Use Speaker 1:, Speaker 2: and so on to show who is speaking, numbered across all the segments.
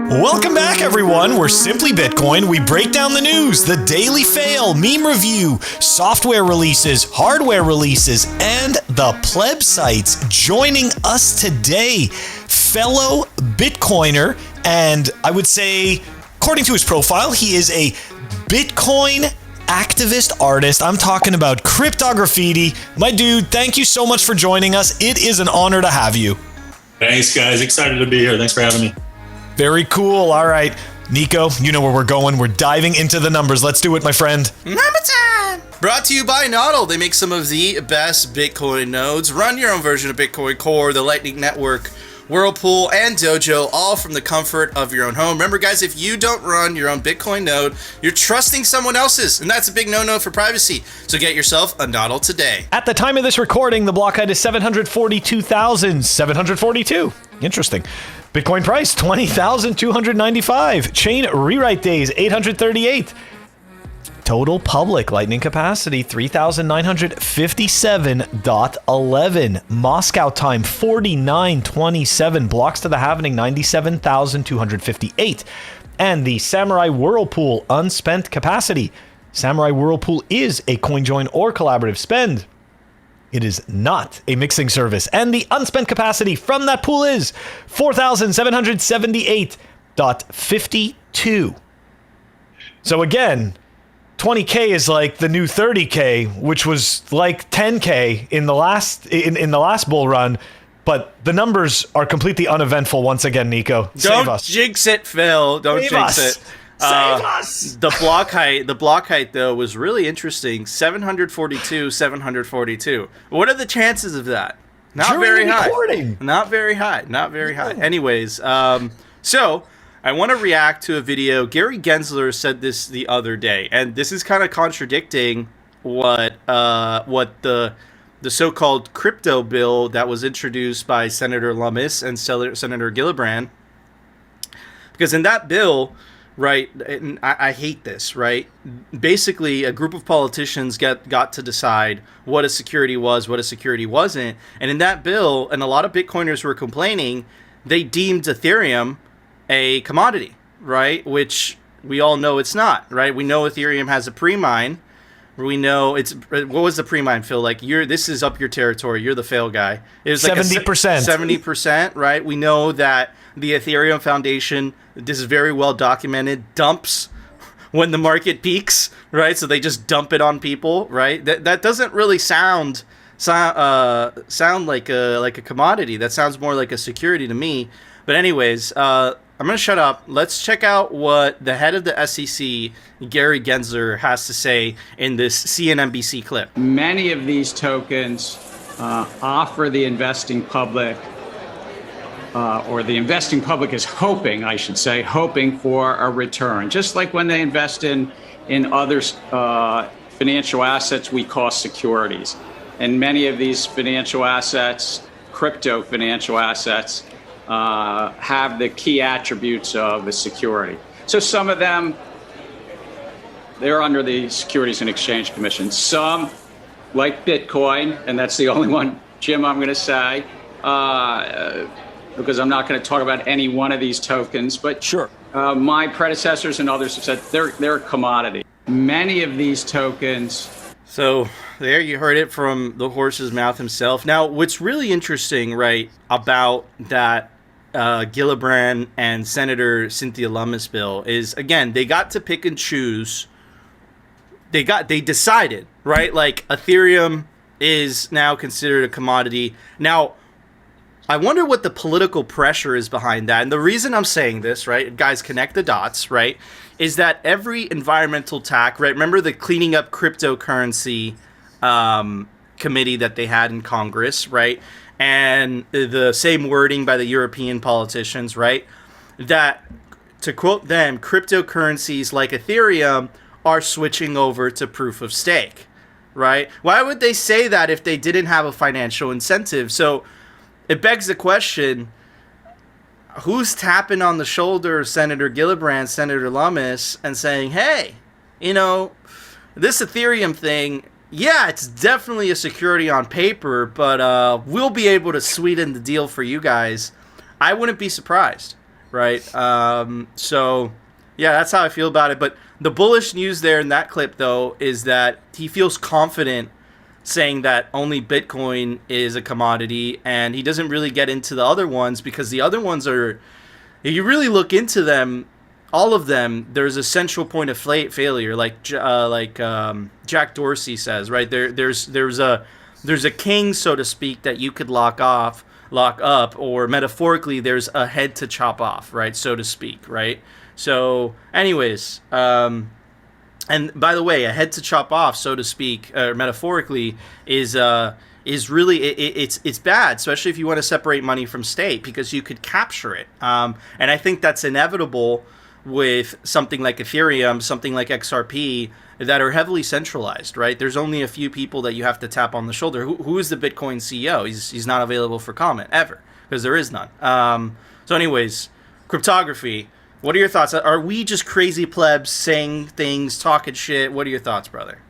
Speaker 1: Welcome back, everyone. We're Simply Bitcoin. We break down the news, the daily fail, meme review, software releases, hardware releases, and the Plebsites. Joining us today, fellow Bitcoiner, and I would say, according to his profile, he is a Bitcoin activist artist. I'm talking about Crypto Graffiti. My dude, thank you so much for joining us. It is an honor to have you.
Speaker 2: Thanks, guys. Excited to be here. Thanks for having me.
Speaker 1: Very cool. All right. Nico, you know where we're going. We're diving into the numbers. Let's do it, my friend.
Speaker 3: Number time! Brought to you by Nodl. They make some of the best Bitcoin nodes. Run your own version of Bitcoin Core, the Lightning Network, Whirlpool, and Dojo, all from the comfort of your own home. Remember, guys, if you don't run your own Bitcoin node, you're trusting someone else's, and that's a big no-no for privacy. So get yourself a Nodl today.
Speaker 1: At the time of this recording, the block height is 742,742. Interesting. Bitcoin price, 20,295. Chain rewrite days, 838. Total public lightning capacity, 3,957.11. Moscow time, 49:27. Blocks to the halvening, 97,258. And the Samurai Whirlpool unspent capacity. Samurai Whirlpool is a CoinJoin or collaborative spend. It is not a mixing service. And the unspent capacity from that pool is 4,778.52. So again, 20K is like the new 30K, which was like 10K in the last bull run. But the numbers are completely uneventful once again, Nico. Save us.
Speaker 3: Don't jinx it, Phil. Don't jinx it.
Speaker 1: Save us!
Speaker 3: The block height though was really interesting. 742. What are the chances of that? Not very high. Not very high. Anyways, so I want to react to a video. Gary Gensler said this the other day, and this is kind of contradicting what the so-called crypto bill that was introduced by Senator Lummis and Senator Gillibrand, because in that bill, right, and I hate this, right? Basically, a group of politicians got to decide what a security was, what a security wasn't. And in that bill, and a lot of Bitcoiners were complaining, they deemed Ethereum a commodity, right? Which we all know it's not, right? We know Ethereum has a pre-mine. We know it's, what was the pre-mine, Phil? Like, this is up your territory. You're the fail guy. It was like
Speaker 1: 70%.
Speaker 3: 70%, right? We know that the Ethereum Foundation, this is very well documented, dumps when the market peaks, right? So they just dump it on people, right? That doesn't really sound like a commodity. That sounds more like a security to me. But anyways, I'm going to shut up. Let's check out what the head of the SEC, Gary Gensler, has to say in this CNBC clip.
Speaker 4: Many of these tokens offer the investing public, or the investing public is hoping, I should say, hoping for a return. Just like when they invest in other financial assets we call securities. And many of these financial assets, crypto financial assets, have the key attributes of a security. So some of them, they're under the Securities and Exchange Commission. Some, like Bitcoin, and that's the only one, Jim, I'm going to say, because I'm not going to talk about any one of these tokens, but
Speaker 1: sure,
Speaker 4: my predecessors and others have said they're a commodity. Many of these tokens.
Speaker 3: So there you heard it from the horse's mouth himself. Now, what's really interesting, right, about that Gillibrand and Senator Cynthia Lummis bill is, again, they got to pick and choose. They decided, right? Like, Ethereum is now considered a commodity. Now, I wonder what the political pressure is behind that. And the reason I'm saying this, right, guys, connect the dots, right, is that every environmental tax, right, remember the cleaning up cryptocurrency committee that they had in Congress, right, and the same wording by the European politicians, right, that, to quote them, cryptocurrencies like Ethereum are switching over to proof of stake, right? Why would they say that if they didn't have a financial incentive? So it begs the question, who's tapping on the shoulder of Senator Gillibrand, Senator Lummis, and saying, hey, you know, this Ethereum thing, Yeah, it's definitely a security on paper, but we'll be able to sweeten the deal for you guys. I wouldn't be surprised, right? So, yeah, that's how I feel about it. But the bullish news there in that clip, though, is that he feels confident saying that only Bitcoin is a commodity, and he doesn't really get into the other ones because the other ones are, if you really look into them, all of them, there's a central point of failure, like Jack Dorsey says, right? There's a king, so to speak, that you could lock up, or metaphorically, there's a head to chop off, right, so to speak, right? So, anyways, and by the way, a head to chop off, so to speak, metaphorically, is really it's bad, especially if you want to separate money from state, because you could capture it. And I think that's inevitable with something like Ethereum, something like XRP, that are heavily centralized, right? There's only a few people that you have to tap on the shoulder. Who is the Bitcoin CEO? He's not available for comment ever, because there is none. So anyways, cryptography. What are your thoughts? Are we just crazy plebs saying things, talking shit? What are your thoughts, brother?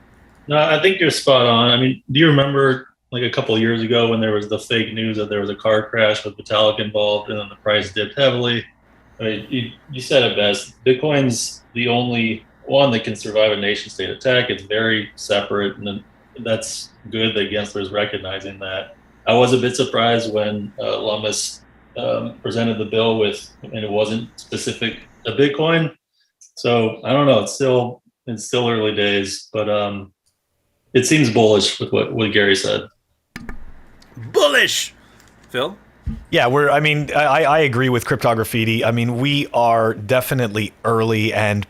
Speaker 2: No, I think you're spot on. I mean, do you remember like a couple of years ago when there was the fake news that there was a car crash with Vitalik involved and then the price dipped heavily? I mean, you said it best. Bitcoin's the only one that can survive a nation state attack. It's very separate, and that's good that Gensler's recognizing that. I was a bit surprised when Lummis presented the bill and it wasn't specific to Bitcoin. So I don't know. It's still early days, but it seems bullish with what Gary said.
Speaker 3: Bullish, Phil.
Speaker 1: Yeah, I agree with Cryptograffiti. I mean, we are definitely early, and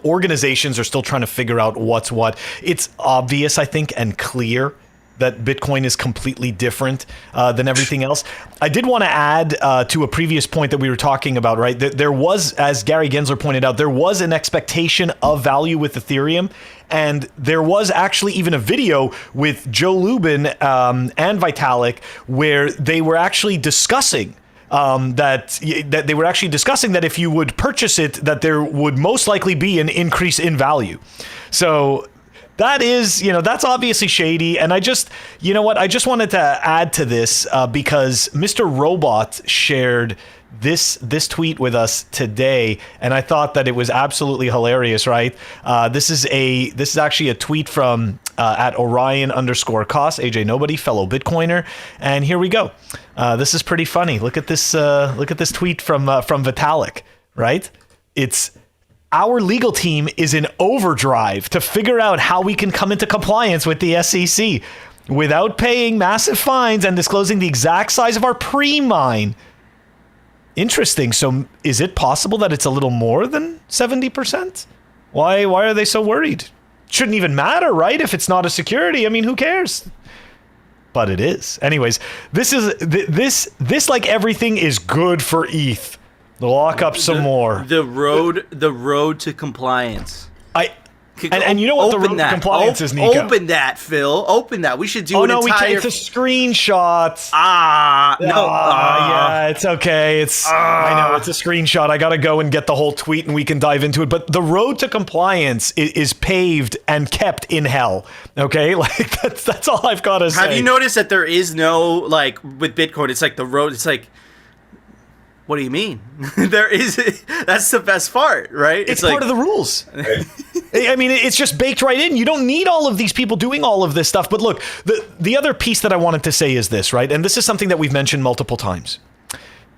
Speaker 1: organizations are still trying to figure out what's what. It's obvious, I think, and clear that Bitcoin is completely different than everything else. I did want to add to a previous point that we were talking about, right? There was, as Gary Gensler pointed out, there was an expectation of value with Ethereum. And there was actually even a video with Joe Lubin and Vitalik where they were actually discussing that if you would purchase it, that there would most likely be an increase in value. So that is, that's obviously shady. And I just wanted to add to this because Mr. Robot shared this tweet with us today, and I thought that it was absolutely hilarious, right? This is actually a tweet from at Orion_cost, AJ Nobody, fellow Bitcoiner, and here we go. This is pretty funny. Look at this tweet from Vitalik, right? It's, our legal team is in overdrive to figure out how we can come into compliance with the SEC without paying massive fines and disclosing the exact size of our pre-mine. Interesting. So is it possible that it's a little more than 70%? Why are they so worried? Shouldn't even matter, right? If it's not a security, I mean, who cares? But it is. Anyways, this like everything is good for ETH. Lock up some more.
Speaker 3: The road to compliance.
Speaker 1: And you know what the road to compliance is, Nico?
Speaker 3: Open that, Phil. Open that. We should do an entire...
Speaker 1: it's a screenshot. Yeah, it's okay. I know, it's a screenshot. I got to go and get the whole tweet and we can dive into it. But the road to compliance is paved and kept in hell. Okay? Like, that's all I've got to say.
Speaker 3: Have you noticed that there is no, like, with Bitcoin, it's like the road, it's like... What do you mean? That's the best part, right?
Speaker 1: It's part of the rules. I mean, it's just baked right in. You don't need all of these people doing all of this stuff. But look, the other piece that I wanted to say is this, right? And this is something that we've mentioned multiple times.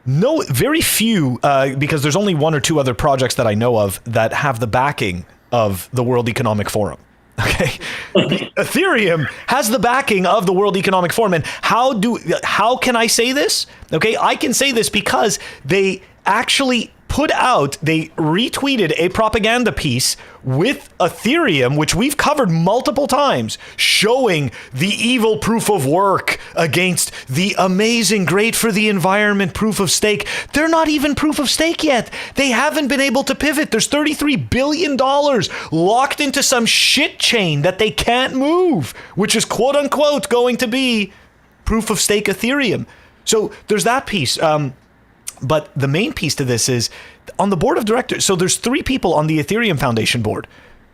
Speaker 1: No, very few, because there's only one or two other projects that I know of that have the backing of the World Economic Forum. Okay, Ethereum has the backing of the World Economic Forum, and how can I say this? Okay, I can say this because they actually they retweeted a propaganda piece with Ethereum, which we've covered multiple times, showing the evil proof of work against the amazing, great for the environment proof of stake. They're not even proof of stake yet. They haven't been able to pivot. There's $33 billion locked into some shit chain that they can't move, which is quote unquote going to be proof of stake Ethereum. So there's that piece. But the main piece to this is on the board of directors. So there's 3 people on the Ethereum Foundation board.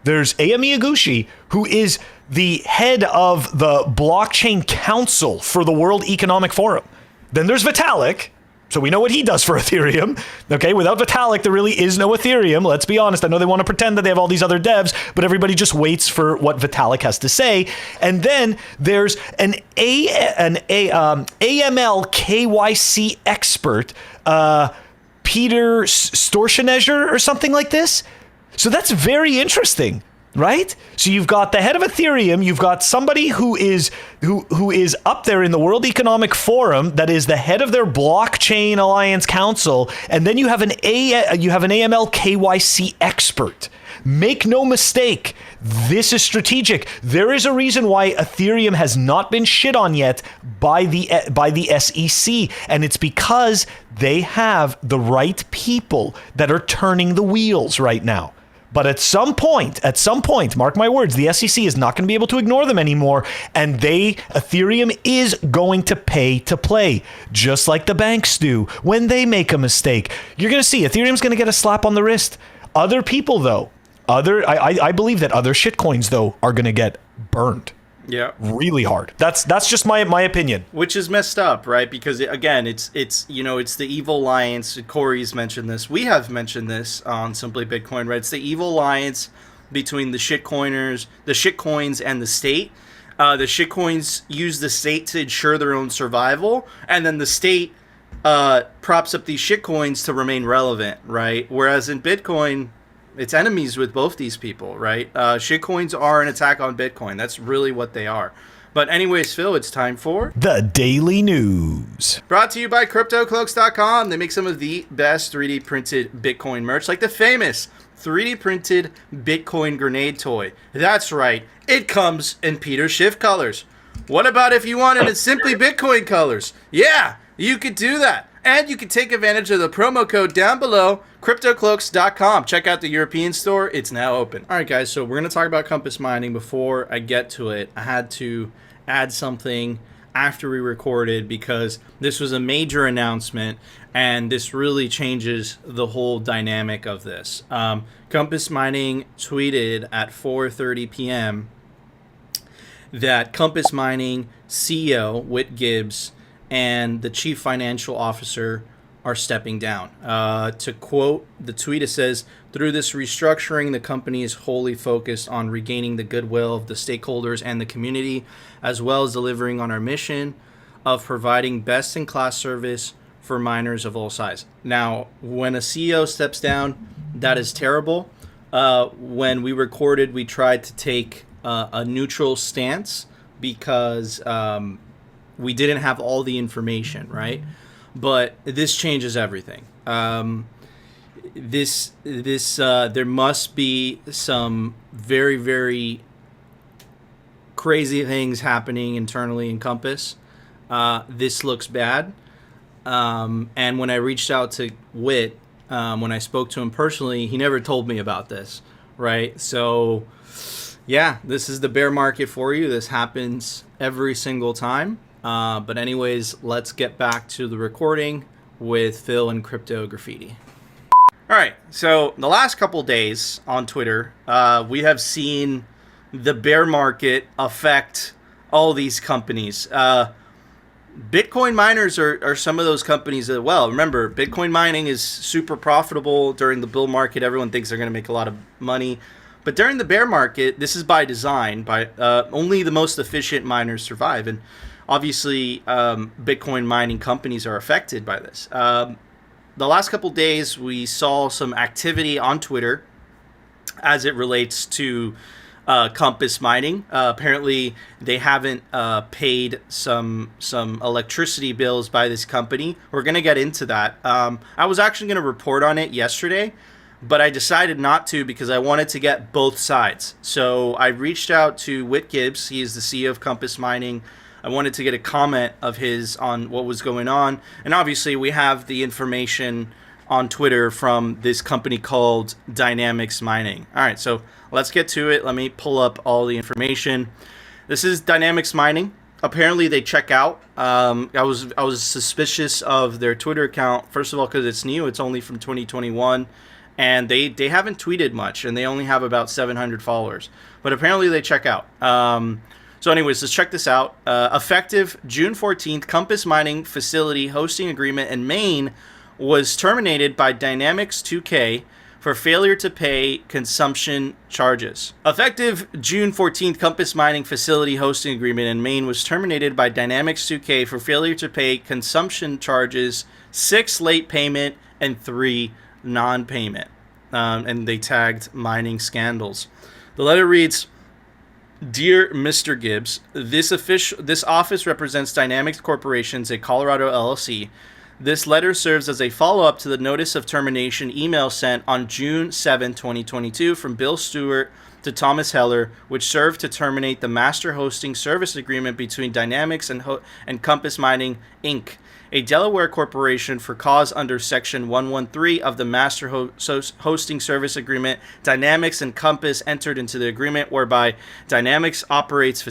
Speaker 1: There's Aya Miyaguchi, who is the head of the Blockchain Council for the World Economic Forum. Then there's Vitalik. So we know what he does for Ethereum. Okay, without Vitalik, there really is no Ethereum. Let's be honest. I know they want to pretend that they have all these other devs, but everybody just waits for what Vitalik has to say. And then there's an AML KYC expert, Peter Storchenegger or something like this. So that's very interesting. Right? So you've got the head of Ethereum, you've got somebody who is up there in the World Economic Forum that is the head of their Blockchain Alliance Council, and then you have an AML KYC expert. Make no mistake, this is strategic. There is a reason why Ethereum has not been shit on yet by the SEC, and it's because they have the right people that are turning the wheels right now. But at some point, mark my words, the SEC is not going to be able to ignore them anymore, and Ethereum is going to pay to play, just like the banks do when they make a mistake. You're going to see Ethereum's going to get a slap on the wrist. Other people, though, I believe that other shitcoins, though, are going to get burned.
Speaker 3: Yeah,
Speaker 1: really hard. That's just my opinion.
Speaker 3: Which is messed up, right? Because again, it's the evil alliance. Corey's mentioned this. We have mentioned this on Simply Bitcoin, right? It's the evil alliance between the shitcoiners, the shitcoins, and the state. The shitcoins use the state to ensure their own survival, and then the state props up these shitcoins to remain relevant, right? Whereas in Bitcoin, it's enemies with both these people, right? Shitcoins are an attack on Bitcoin. That's really what they are. But anyways, Phil, it's time for
Speaker 1: the Daily News.
Speaker 3: Brought to you by CryptoCloaks.com. They make some of the best 3D printed Bitcoin merch, like the famous 3D printed Bitcoin grenade toy. That's right. It comes in Peter Schiff colors. What about if you wanted it simply Bitcoin colors? Yeah, you could do that. And you can take advantage of the promo code down below, CryptoCloaks.com. Check out the European store. It's now open. All right, guys, so we're going to talk about Compass Mining. Before I get to it, I had to add something after we recorded because this was a major announcement, and this really changes the whole dynamic of this. Compass Mining tweeted at 4:30 p.m. that Compass Mining CEO, Whit Gibbs, and the chief financial officer are stepping down. To quote the tweet, it says, "Through this restructuring, the company is wholly focused on regaining the goodwill of the stakeholders and the community, as well as delivering on our mission of providing best-in-class service for miners of all size." Now, when a CEO steps down, that is terrible. When we recorded, we tried to take a neutral stance because we didn't have all the information, right? But this changes everything. There must be some very, very crazy things happening internally in Compass. This looks bad. And when I reached out to Whit, when I spoke to him personally, he never told me about this, right? So, yeah, this is the bear market for you. This happens every single time. But anyways, let's get back to the recording with Phil and Crypto Graffiti. All right, so the last couple days on Twitter, we have seen the bear market affect all these companies. Bitcoin miners are some of those companies as well. Remember, Bitcoin mining is super profitable during the bull market. Everyone thinks they're going to make a lot of money. But during the bear market, this is by design. By only the most efficient miners survive. And obviously, Bitcoin mining companies are affected by this. The last couple days, we saw some activity on Twitter as it relates to Compass Mining. Apparently, they haven't paid some electricity bills by this company. We're going to get into that. I was actually going to report on it yesterday, but I decided not to because I wanted to get both sides. So I reached out to Whit Gibbs. He is the CEO of Compass Mining. I wanted to get a comment of his on what was going on. And obviously, we have the information on Twitter from this company called Dynamics Mining. All right, so let's get to it. Let me pull up all the information. This is Dynamics Mining. Apparently, they check out. I was suspicious of their Twitter account. First of all, because it's new. It's only from 2021. and they haven't tweeted much, and they only have about 700 followers. But apparently they check out. So anyways, let's check this out. Effective June 14th, Compass Mining Facility hosting agreement in Maine was terminated by Dynamics 2K for failure to pay consumption charges. Effective June 14th, Compass Mining Facility hosting agreement in Maine was terminated by Dynamics 2K for failure to pay consumption charges, 6 late payment, and 3 non-payment. And they tagged mining scandals. The letter reads, "Dear Mr. Gibbs, this office represents Dynamics Corporations, a Colorado LLC. This letter serves as a follow-up to the notice of termination email sent on June 7, 2022 from Bill Stewart to Thomas Heller, which served to terminate the master hosting service agreement between Dynamics and Compass Mining, Inc., a Delaware corporation, for cause under Section 113 of the Master Hosting Service Agreement. Dynamics and Compass entered into the agreement whereby Dynamics operates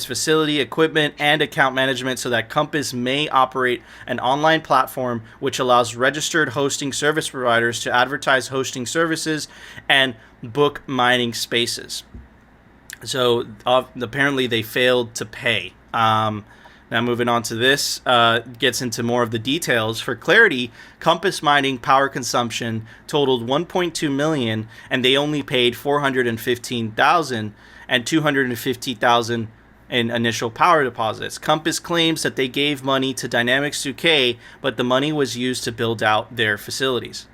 Speaker 3: facility, equipment, and account management so that Compass may operate an online platform which allows registered hosting service providers to advertise hosting services and book mining spaces." So apparently they failed to pay. Now moving on to this, gets into more of the details. For clarity, Compass Mining power consumption totaled 1.2 million, and they only paid 415,000 and 250,000 in initial power deposits. Compass claims that they gave money to Dynamics 2K, but the money was used to build out their facilities.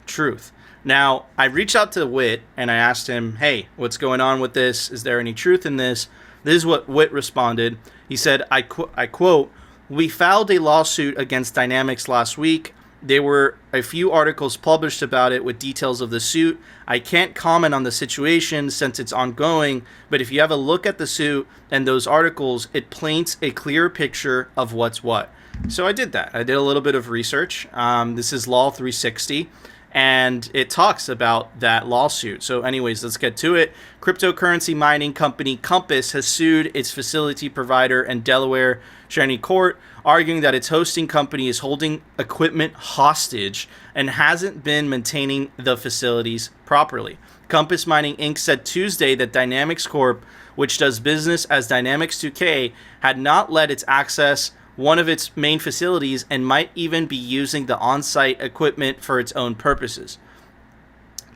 Speaker 3: Truth. Now, I reached out to Whit and I asked him, "Hey, what's going on with this? Is there any truth in this?" This is what Whit responded. He said, I quote, "We filed a lawsuit against Dynamics last week. There were a few articles published about it with details of the suit. I can't comment on the situation since it's ongoing, but if you have a look at the suit and those articles, it paints a clear picture of what's what." So I did that. I did a little bit of research. This is Law 360. And it talks about that lawsuit. So anyways, let's get to it. Cryptocurrency mining company Compass has sued its facility provider in Delaware Shawnee Court, arguing that its hosting company is holding equipment hostage and hasn't been maintaining the facilities properly. Compass Mining Inc. said Tuesday that Dynamics Corp., which does business as Dynamics 2K, had not let its access one of its main facilities and might even be using the on-site equipment for its own purposes.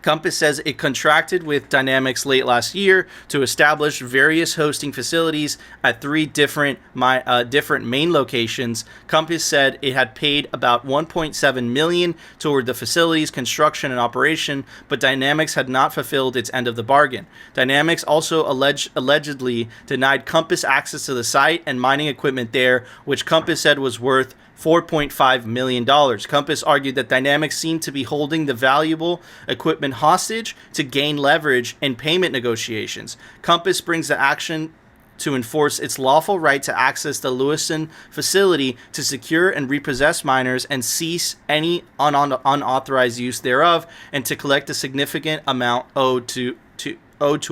Speaker 3: Compass says it contracted with Dynamics late last year to establish various hosting facilities at 3 different main locations. Compass said it had paid about $1.7 million toward the facility's construction and operation, but Dynamics had not fulfilled its end of the bargain. Dynamics also allegedly denied Compass access to the site and mining equipment there, which Compass said was worth $4.5 million. Compass argued that Dynamics seemed to be holding the valuable equipment hostage to gain leverage in payment negotiations. Compass brings the action to enforce its lawful right to access the Lewiston facility to secure and repossess miners and cease any unauthorized use thereof, and to collect a significant amount owed to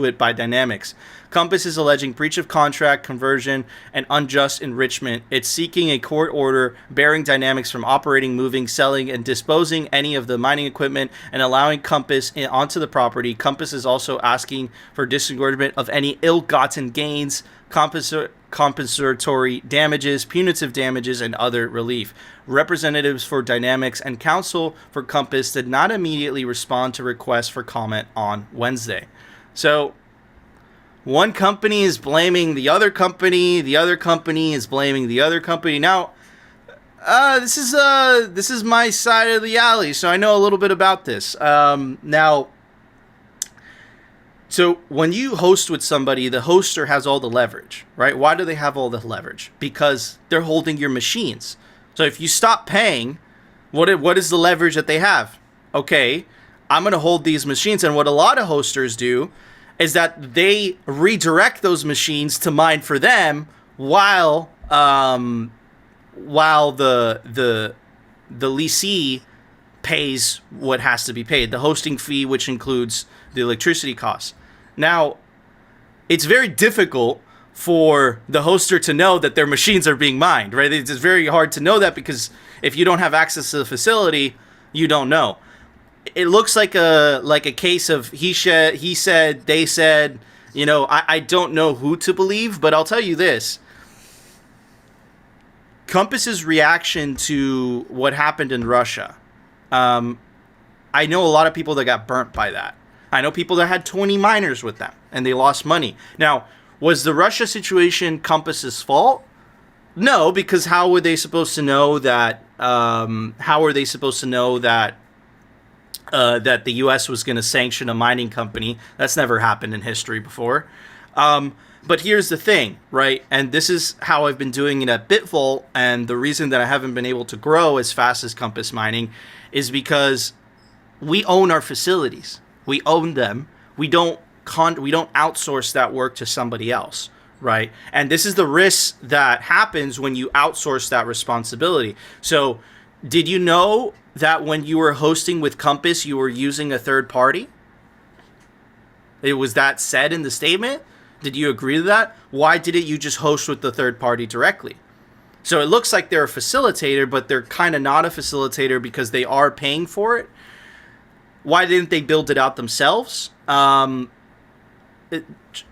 Speaker 3: it by Dynamics. Compass is alleging breach of contract, conversion, and unjust enrichment. It's seeking a court order barring Dynamics from operating, moving, selling, and disposing any of the mining equipment and allowing Compass onto the property. Compass is also asking for disgorgement of any ill-gotten gains, compensatory damages, punitive damages, and other relief. Representatives for Dynamics and counsel for Compass did not immediately respond to requests for comment on Wednesday. So, one company is blaming the other company is blaming the other company. Now, this is my side of the alley, so I know a little bit about this. Now, so when you host with somebody, the hoster has all the leverage, right? Why do they have all the leverage? Because they're holding your machines. So if you stop paying, what is the leverage that they have? Okay, I'm going to hold these machines, and what a lot of hosters do is that they redirect those machines to mine for them while the leasee pays what has to be paid, the hosting fee, which includes the electricity costs. Now, it's very difficult for the hoster to know that their machines are being mined, right? It's very hard to know that because if you don't have access to the facility, you don't know. it looks like a case of he said, they said. You know, I don't know who to believe, but I'll tell you this. Compass's reaction to what happened in Russia. I know a lot of people that got burnt by that. I know people that had 20 miners with them and they lost money. Now, was the Russia situation Compass's fault? No, because how were they supposed to know that? How were they supposed to know that that the U.S. was going to sanction a mining company? That's never happened in history before. But here's the thing, right? And this is how I've been doing it at Bitvault, and the reason that I haven't been able to grow as fast as Compass Mining is because we own our facilities. We own them. We don't outsource that work to somebody else, right? And this is the risk that happens when you outsource that responsibility. So, did you know that when you were hosting with Compass, you were using a third party? It was that said in the statement? Did you agree to that? Why didn't you just host with the third party directly? So it looks like they're a facilitator, but they're kind of not a facilitator because they are paying for it. Why didn't they build it out themselves?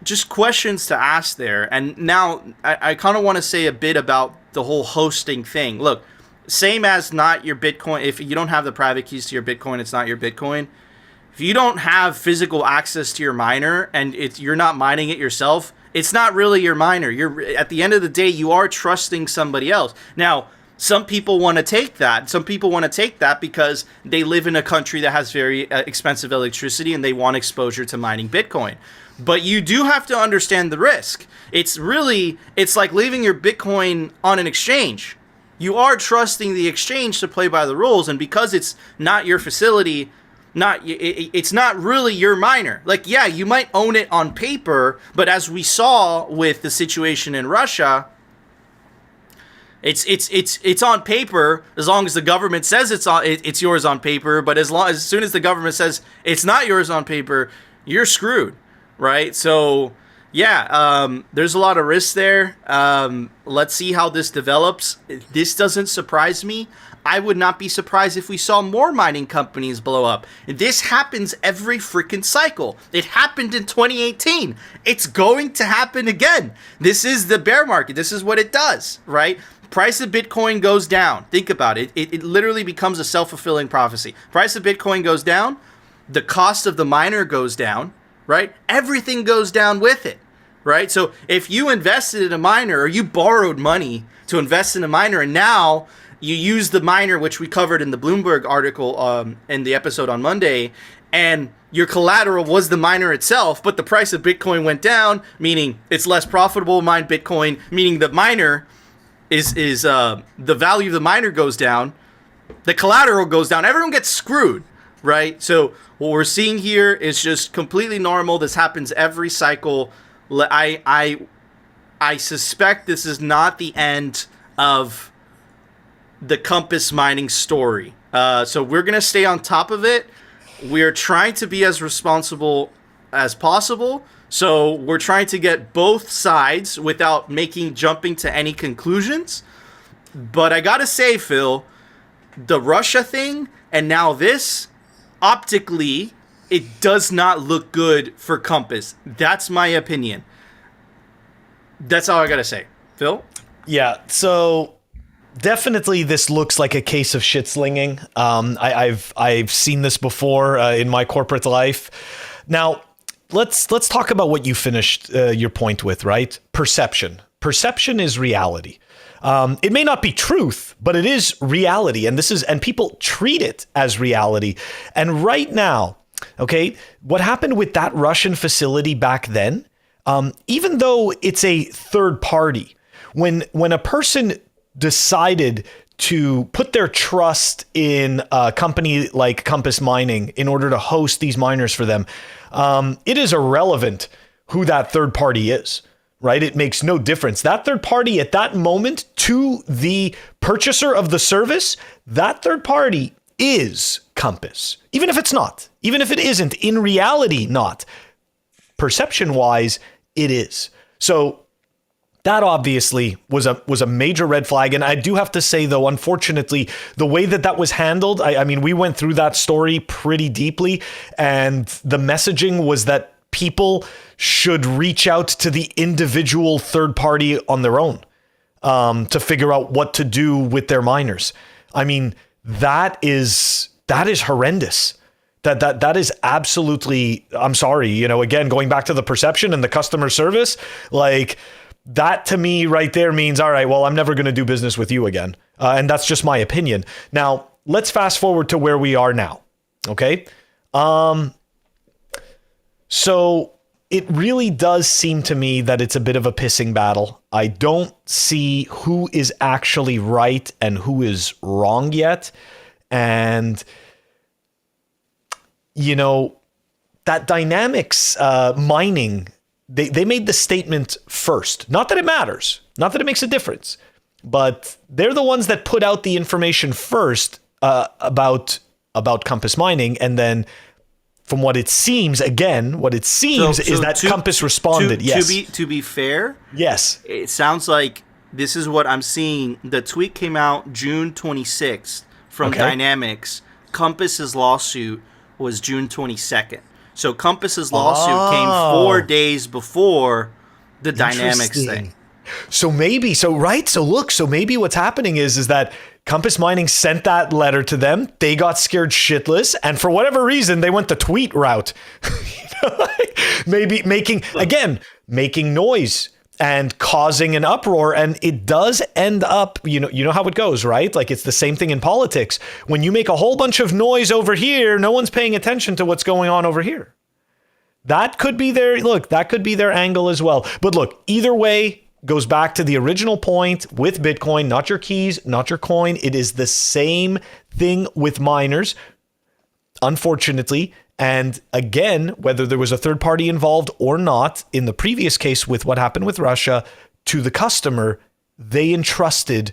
Speaker 3: Just questions to ask there. And now I kind of want to say a bit about the whole hosting thing. Look, same as not your Bitcoin. If you don't have the private keys to your Bitcoin, it's not your Bitcoin. If you don't have physical access to your miner and you're not mining it yourself, it's not really your miner. At the end of the day, you are trusting somebody else. Now, some people want to take that. Some people want to take that because they live in a country that has very expensive electricity and they want exposure to mining Bitcoin. But you do have to understand the risk. It's like leaving your Bitcoin on an exchange. You are trusting the exchange to play by the rules, and because it's not your facility, it's not really your miner. Like, yeah, you might own it on paper, but as we saw with the situation in Russia, it's on paper as long as the government says it's yours on paper. But as soon as the government says it's not yours on paper, you're screwed, right? So yeah, there's a lot of risks there. Let's see how this develops. This doesn't surprise me. I would not be surprised if we saw more mining companies blow up. This happens every freaking cycle. It happened in 2018. It's going to happen again. This is the bear market. This is what it does, right? Price of Bitcoin goes down. Think about it. It literally becomes a self-fulfilling prophecy. Price of Bitcoin goes down. The cost of the miner goes down, right? Everything goes down with it, right? So if you invested in a miner or you borrowed money to invest in a miner and now you use the miner, which we covered in the Bloomberg article in the episode on Monday, and your collateral was the miner itself, but the price of Bitcoin went down, meaning it's less profitable to mine Bitcoin, meaning the miner is the value of the miner goes down, the collateral goes down, everyone gets screwed, right? So what we're seeing here is just completely normal. This happens every cycle. I suspect this is not the end of the Compass mining story. So we're going to stay on top of it. We're trying to be as responsible as possible. So we're trying to get both sides without jumping to any conclusions. But I got to say, Phil, the Russia thing and now this, optically, it does not look good for Compass. That's my opinion. That's all I got to say. Phil?
Speaker 1: Yeah, so definitely this looks like a case of shit slinging. I've seen this before in my corporate life. Now, let's talk about what you finished your point with, right? Perception. Perception is reality. It may not be truth, but it is reality, and people treat it as reality. And right now, okay, what happened with that Russian facility back then, even though it's a third party, when a person decided to put their trust in a company like Compass Mining in order to host these miners for them, it is irrelevant who that third party is, right? It makes no difference. That third party at that moment to the purchaser of the service, that third party is Compass. Even if it's not, even if it isn't, in reality not. Perception-wise, it is. So That obviously was a major red flag. And I do have to say, though, unfortunately, the way that was handled, I mean, we went through that story pretty deeply, and the messaging was that people should reach out to the individual third party on their own to figure out what to do with their miners. I mean, that is horrendous. That is absolutely, I'm sorry, again, going back to the perception and the customer service, like, that to me right there means, all right, well, I'm never going to do business with you again. And that's just my opinion. Now, let's fast forward to where we are now. Okay. So it really does seem to me that it's a bit of a pissing battle. I don't see who is actually right and who is wrong yet. And, that dynamics mining, they made the statement first. Not that it matters, not that it makes a difference, but they're the ones that put out the information first about Compass mining. And then from what it seems is that Compass responded. Yes.
Speaker 3: To be fair,
Speaker 1: yes,
Speaker 3: it sounds like this is what I'm seeing. The tweet came out June 26th from Dynamics. Compass's lawsuit was June 22nd. So Compass's lawsuit came 4 days before the Dynamics thing.
Speaker 1: So maybe what's happening is that Compass Mining sent that letter to them. They got scared shitless, and for whatever reason, they went the tweet route. Maybe making noise and causing an uproar. And it does end up, you know how it goes, right? Like, it's the same thing in politics. When you make a whole bunch of noise over here, no one's paying attention to what's going on over here. That could be their angle as well. But look, either way, goes back to the original point with Bitcoin, not your keys, not your coin. It is the same thing with miners, unfortunately. And again, whether there was a third party involved or not, in the previous case with what happened with Russia, to the customer, they entrusted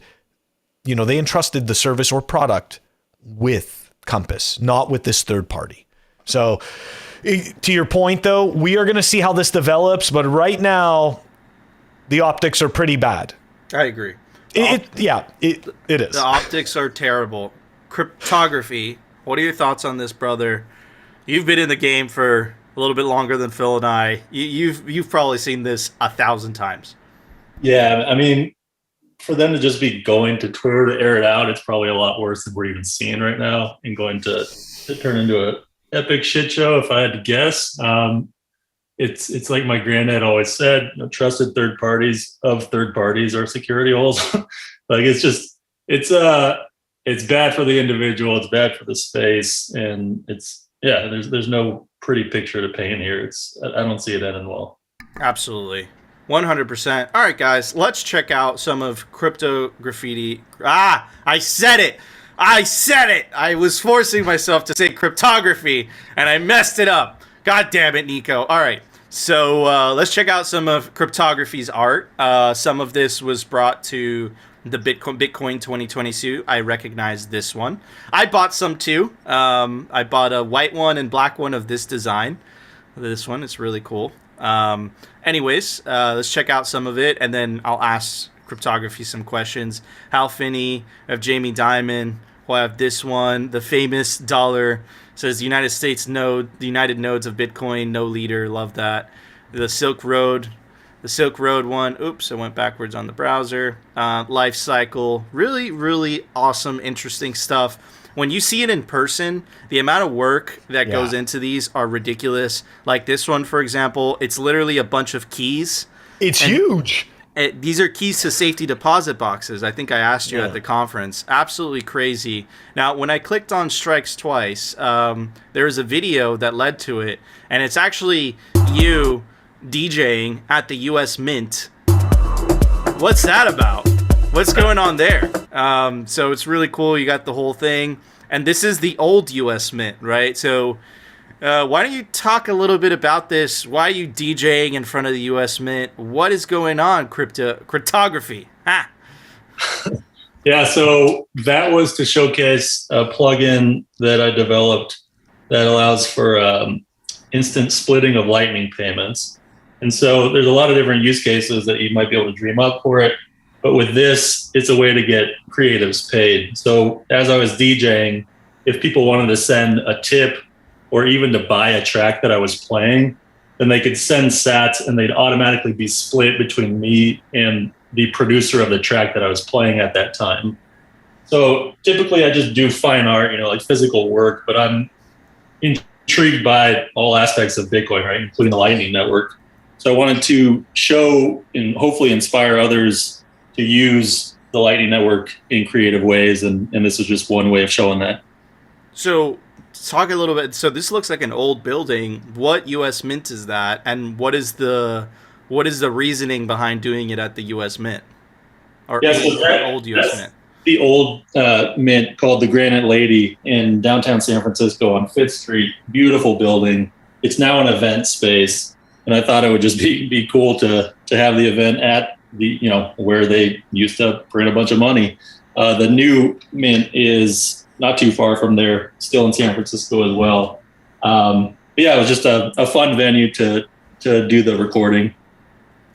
Speaker 1: the service or product with Compass, not with this third party. So to your point, though, we are going to see how this develops. But right now, the optics are pretty bad.
Speaker 3: I agree.
Speaker 1: It is.
Speaker 3: The optics are terrible. Cryptography. What are your thoughts on this, brother? You've been in the game for a little bit longer than Phil and I. You've probably seen this 1,000 times.
Speaker 2: Yeah, I mean, for them to just be going to Twitter to air it out, it's probably a lot worse than we're even seeing right now, and going to turn into an epic shit show, if I had to guess. It's like my granddad always said, trusted third parties are security holes. Like, it's bad for the individual, it's bad for the space, and there's no pretty picture to paint here. I don't see it ending well.
Speaker 3: Absolutely. 100%. All right, guys, let's check out some of crypto graffiti. I said it. I was forcing myself to say cryptography, and I messed it up. God damn it, Nico. All right, so let's check out some of cryptography's art. Some of this was brought to the Bitcoin 2022. I recognize this one. I bought some too. I bought a white one and black one of this design. This one, it's really cool. Anyways, let's check out some of it, and then I'll ask cryptography some questions. Hal Finney, I have Jamie Dimon. We'll have this one. The famous dollar says the United nodes of Bitcoin, no leader. Love that. The Silk Road one. Oops, I went backwards on the browser. Life cycle. Really, really awesome, interesting stuff. When you see it in person, the amount of work that goes into these are ridiculous. Like this one, for example, it's literally a bunch of keys.
Speaker 1: It's huge.
Speaker 3: These are keys to safety deposit boxes. I think I asked you at the conference. Absolutely crazy. Now, when I clicked on Strikes Twice, there was a video that led to it, and it's actually you DJing at the U.S. Mint. What's that about? What's going on there? So it's really cool. You got the whole thing. And this is the old U.S. Mint, right? So why don't you talk a little bit about this? Why are you DJing in front of the U.S. Mint? What is going on, cryptography?
Speaker 2: Yeah, so that was to showcase a plugin that I developed that allows for instant splitting of Lightning payments. And so there's a lot of different use cases that you might be able to dream up for it. But with this, it's a way to get creatives paid. So as I was DJing, if people wanted to send a tip or even to buy a track that I was playing, then they could send sats and they'd automatically be split between me and the producer of the track that I was playing at that time. So typically I just do fine art, like physical work, but I'm intrigued by all aspects of Bitcoin, right, including the Lightning Network. So I wanted to show and hopefully inspire others to use the Lightning Network in creative ways, and this is just one way of showing that.
Speaker 3: So talk a little bit. So this looks like an old building. What U.S. Mint is that, and what is the reasoning behind doing it at the U.S. Mint? Or old U.S. Mint?
Speaker 2: The old mint called the Granite Lady in downtown San Francisco on 5th Street. Beautiful building. It's now an event space, and I thought it would just be cool to have the event at the where they used to print a bunch of money. The new mint is not too far from there, still in San Francisco as well. But yeah, it was just a fun venue to do the recording.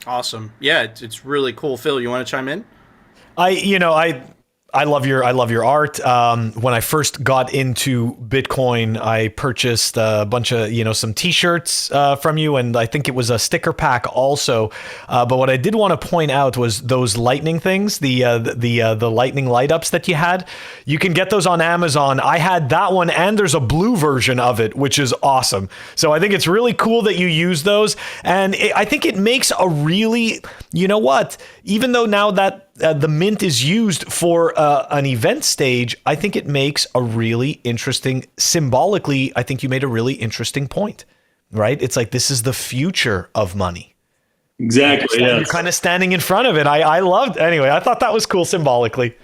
Speaker 3: Awesome. Yeah, it's really cool. Phil, you want to chime in?
Speaker 1: I love your art. When I first got into Bitcoin, I purchased a bunch of, some t-shirts from you, and I think it was a sticker pack also. But what I did want to point out was those lightning things, the lightning light ups that you had. You can get those on Amazon. I had that one, and there's a blue version of it, which is awesome. So I think it's really cool that you use those, and I think it makes a really, even though now that the mint is used for an event stage, I think it makes a really interesting, symbolically, I think you made a really interesting point, right? It's like, this is the future of money.
Speaker 2: Exactly.
Speaker 1: You're kind of standing in front of it. I thought that was cool symbolically.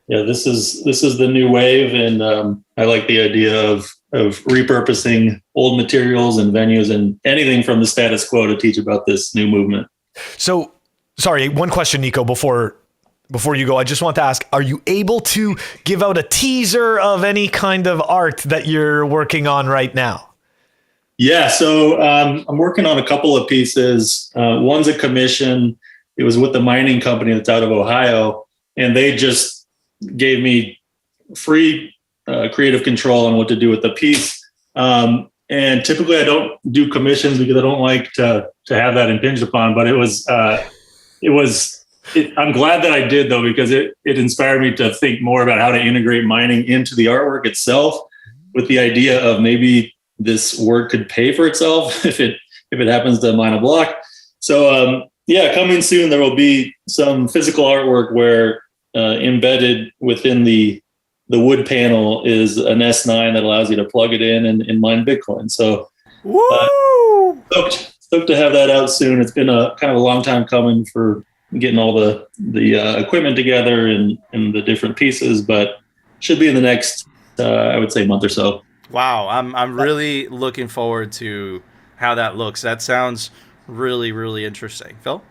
Speaker 2: Yeah, this is the new wave, and I like the idea of repurposing old materials and venues and anything from the status quo to teach about this new movement.
Speaker 1: So, sorry, one question, Nico, before you go, I just want to ask, are you able to give out a teaser of any kind of art that you're working on right now?
Speaker 2: Yeah, so I'm working on a couple of pieces. One's a commission. It was with the mining company that's out of Ohio, and they just gave me free creative control on what to do with the piece. And typically I don't do commissions because I don't like to have that impinged upon, but I'm glad that I did, though, because it inspired me to think more about how to integrate mining into the artwork itself, with the idea of maybe this work could pay for itself if it happens to mine a block. So coming soon, there will be some physical artwork where embedded within the wood panel is an S9 that allows you to plug it in and mine Bitcoin. So stoked to have that out soon. It's been a kind of a long time coming for getting all the equipment together and the different pieces, but should be in the next, I would say, month or so.
Speaker 3: Wow. I'm really looking forward to how that looks. That sounds really, really interesting. Phil?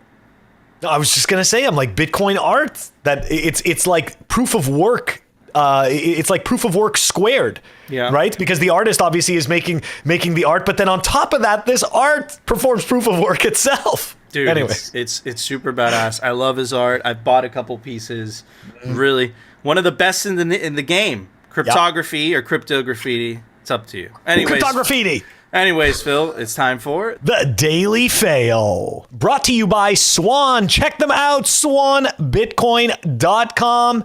Speaker 1: I was just going to say, I'm like, Bitcoin art, that it's like proof of work. It's like proof of work squared, right? Because the artist obviously is making the art, but then on top of that, this art performs proof of work itself.
Speaker 3: Dude, anyways, it's super badass. I love his art. I've bought a couple pieces. Really, one of the best in the game. Cryptography or crypto graffiti. It's up to you. Anyways,
Speaker 1: cryptograffiti.
Speaker 3: Anyways, Phil, it's time for
Speaker 1: the Daily Fail. Brought to you by Swan. Check them out, swanbitcoin.com.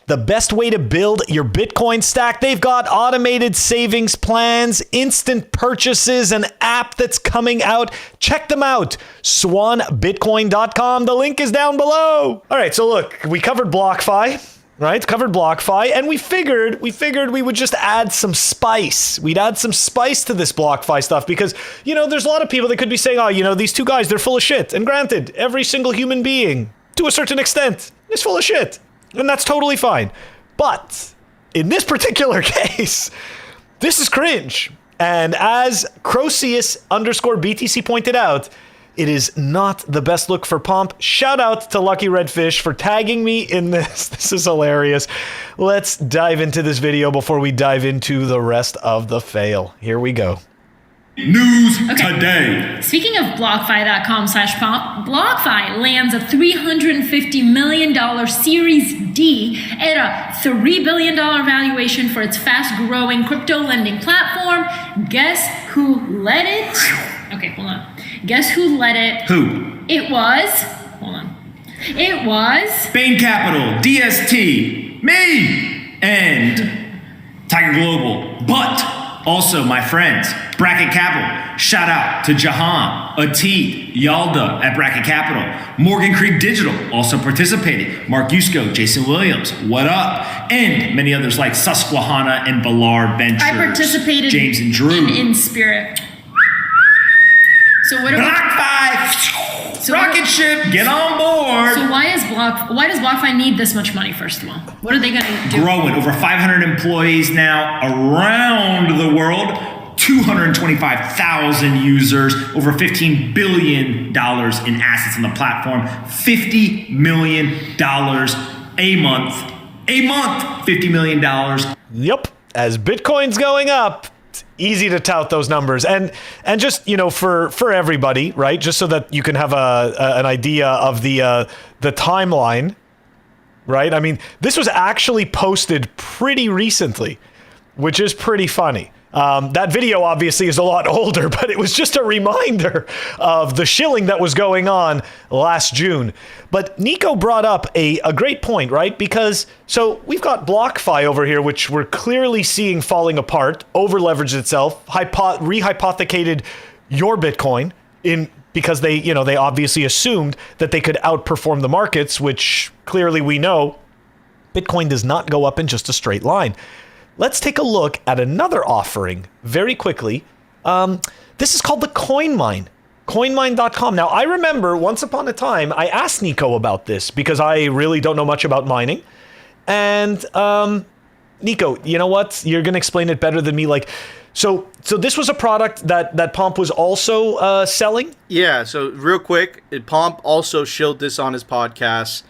Speaker 1: The best way to build your Bitcoin stack. They've got automated savings plans, instant purchases, an app that's coming out. Check them out, swanbitcoin.com. The link is down below. All right, so look, we covered BlockFi, right? Covered BlockFi, and we figured we would just add some spice. We'd add some spice to this BlockFi stuff because, there's a lot of people that could be saying, these two guys, they're full of shit. And granted, every single human being, to a certain extent, is full of shit. And that's totally fine. But in this particular case, this is cringe. And as Croceus_BTC pointed out, it is not the best look for Pomp. Shout out to Lucky Redfish for tagging me in this. This is hilarious. Let's dive into this video before we dive into the rest of the fail. Here we go.
Speaker 5: news today.
Speaker 6: Speaking of BlockFi.com/pomp, BlockFi lands a $350 million Series D at a $3 billion valuation for its fast-growing crypto lending platform. Guess who led it? Okay, hold on. Guess who led it?
Speaker 5: Who?
Speaker 6: It was... Hold on. It was...
Speaker 5: Bain Capital, DST, me, and Tiger Global. But also my friends, Bracket Capital. Shout out to Jahan, Atit, Yalda at Bracket Capital. Morgan Creek Digital also participating. Mark Yusko, Jason Williams, what up? And many others like Susquehanna and Ballard Ventures.
Speaker 6: I participated
Speaker 5: James and Drew.
Speaker 6: in spirit. So what about...
Speaker 5: BlockFi!
Speaker 6: So
Speaker 5: Rocket ship, get on board!
Speaker 6: So why does BlockFi need this much money, first of all? What are they going to do?
Speaker 5: Growing, over 500 employees now around the world, 225,000 users, over $15 billion in assets on the platform, $50 million a month. A month, $50 million.
Speaker 1: Yep. As Bitcoin's going up, it's easy to tout those numbers. And just, for everybody, right? Just so that you can have an idea of the timeline, right? I mean, this was actually posted pretty recently, which is pretty funny. That video obviously is a lot older, but it was just a reminder of the shilling that was going on last June. But Nico brought up a great point, right? Because so we've got BlockFi over here, which we're clearly seeing falling apart, over-leveraged itself, rehypothecated your Bitcoin because they obviously assumed that they could outperform the markets, which clearly we know Bitcoin does not go up in just a straight line. Let's take a look at another offering very quickly. This is called the CoinMine, coinmine.com. Now, I remember once upon a time, I asked Nico about this because I really don't know much about mining. And Nico, you know what? You're going to explain it better than me. So this was a product that Pomp was also selling?
Speaker 3: Yeah, so real quick, Pomp also showed this on his podcast.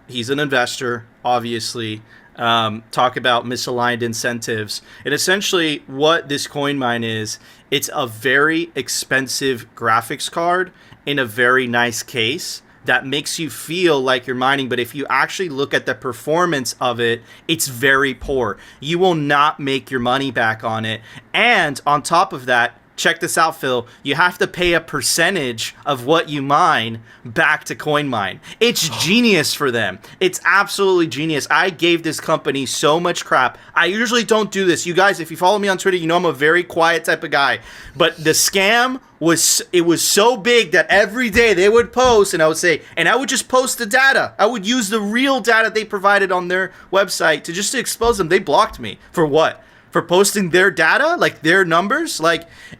Speaker 3: He's an investor, obviously. Talk about misaligned incentives. And essentially what this CoinMine is, it's a very expensive graphics card in a very nice case that makes you feel like you're mining. But if you actually look at the performance of it, it's very poor. You will not make your money back on it. And on top of that, check this out, Phil. You have to pay a percentage of what you mine back to CoinMine. It's genius for them. It's absolutely genius. I gave this company so much crap. I usually don't do this. You guys, if you follow me on Twitter, you know I'm a very quiet type of guy. But the scam was so big that every day they would post and I would say, and I would just post the data. I would use the real data they provided on their website to expose them. They blocked me. For what? For posting their data, like their numbers,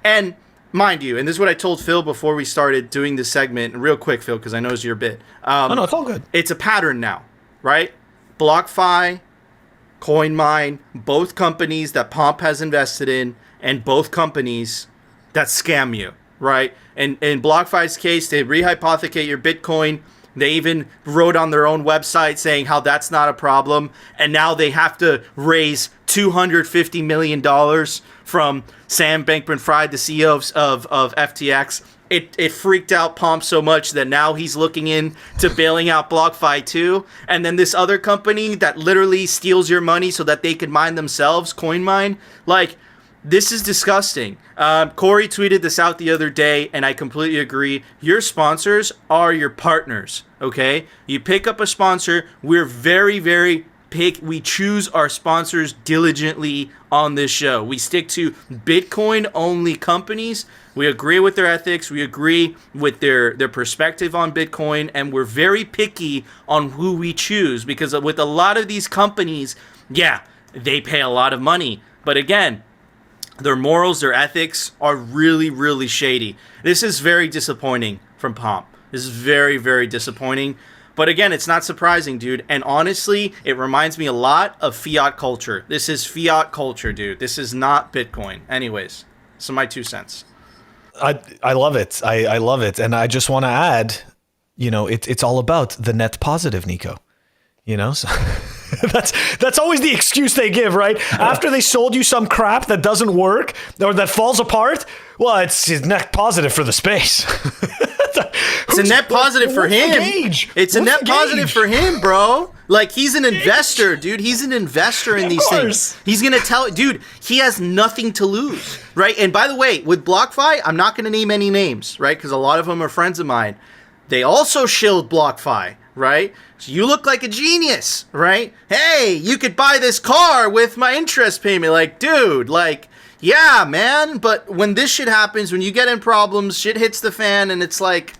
Speaker 3: and mind you, and this is what I told Phil before we started doing this segment. Real quick, Phil, because I know it's your bit.
Speaker 1: No, it's all good.
Speaker 3: It's a pattern now, right? BlockFi, CoinMine, both companies that Pomp has invested in, and both companies that scam you, right? And in BlockFi's case, they rehypothecate your Bitcoin. They even wrote on their own website saying how that's not a problem. And now they have to raise $250 million from Sam Bankman-Fried, the CEO of FTX. It freaked out Pomp so much that now he's looking into bailing out BlockFi too. And then this other company that literally steals your money so that they can mine themselves, CoinMine, this is disgusting. Corey tweeted this out the other day, and I completely agree. Your sponsors are your partners, okay? You pick up a sponsor. We're very, very we choose our sponsors diligently on this show. We stick to Bitcoin-only companies. We agree with their ethics. We agree with their perspective on Bitcoin, and we're very picky on who we choose because with a lot of these companies, yeah, they pay a lot of money. But again, their morals, their ethics are really, really shady. This is very disappointing from Pomp. This is very, very disappointing. But again, it's not surprising, dude. And honestly, it reminds me a lot of fiat culture. This is fiat culture, dude. This is not Bitcoin. Anyways, so my 2 cents.
Speaker 1: I love it. I love it. And I just want to add, it's all about the net positive, Nico. So That's always the excuse they give, right? After they sold you some crap that doesn't work or that falls apart, well, it's net positive for the space.
Speaker 3: It's a net positive for him. It's a net positive for him, bro. Like, he's an investor, dude. He's an investor in these things. He's going to tell, dude, he has nothing to lose, right? And by the way, with BlockFi, I'm not going to name any names, right? Because a lot of them are friends of mine. They also shilled BlockFi, right? So you look like a genius, right? Hey, you could buy this car with my interest payment. Like, dude, like, yeah, man. But when this shit happens, when you get in problems, shit hits the fan, and it's like,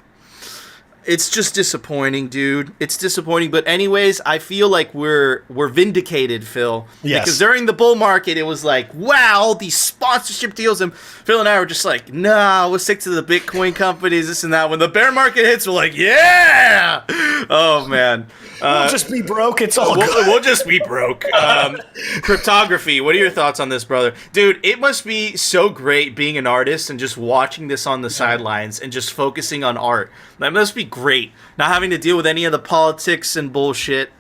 Speaker 3: it's just disappointing, dude. It's disappointing. But anyways, I feel like we're vindicated, Phil.
Speaker 1: Yes.
Speaker 3: Because during the bull market, it was like, wow, all these sponsorship deals. And Phil and I were just like, nah, we'll stick to the Bitcoin companies, this and that. When the bear market hits, we're like, yeah. Oh, man.
Speaker 1: We'll just be broke. It's all good.
Speaker 3: We'll just be broke. Cryptography. What are your thoughts on this, brother? Dude, it must be so great being an artist and just watching this on the sidelines and just focusing on art. That must be great. Not having to deal with any of the politics and bullshit.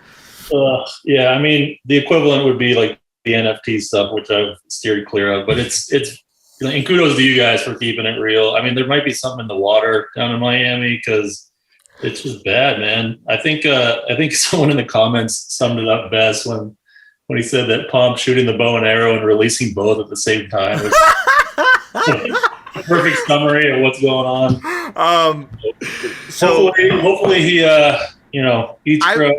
Speaker 2: Yeah, I mean, the equivalent would be like the NFT stuff, which I've steered clear of. But it's and kudos to you guys for keeping it real. I mean, there might be something in the water down in Miami because it's just bad, man. I think someone in the comments summed it up best when he said that Pomp shooting the bow and arrow and releasing both at the same time. Perfect summary of what's going on. So hopefully he eats crow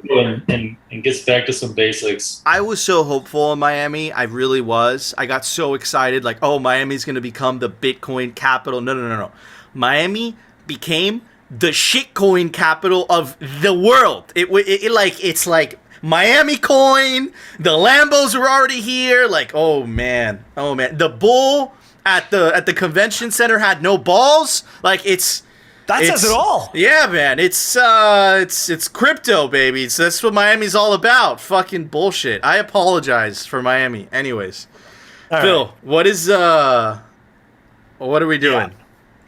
Speaker 2: and gets back to some basics.
Speaker 3: I was so hopeful in Miami. I really was. I got so excited. Like, oh, Miami's going to become the Bitcoin capital. No. Miami became the shitcoin capital of the world. It's like Miami coin. The Lambos were already here. Like, oh man. The bull at the convention center had no balls. Like, that
Speaker 1: says it all.
Speaker 3: Yeah, man. It's crypto, baby. So that's what Miami's all about. Fucking bullshit. I apologize for Miami. Anyways, all Phil, right. What are we doing? Yeah.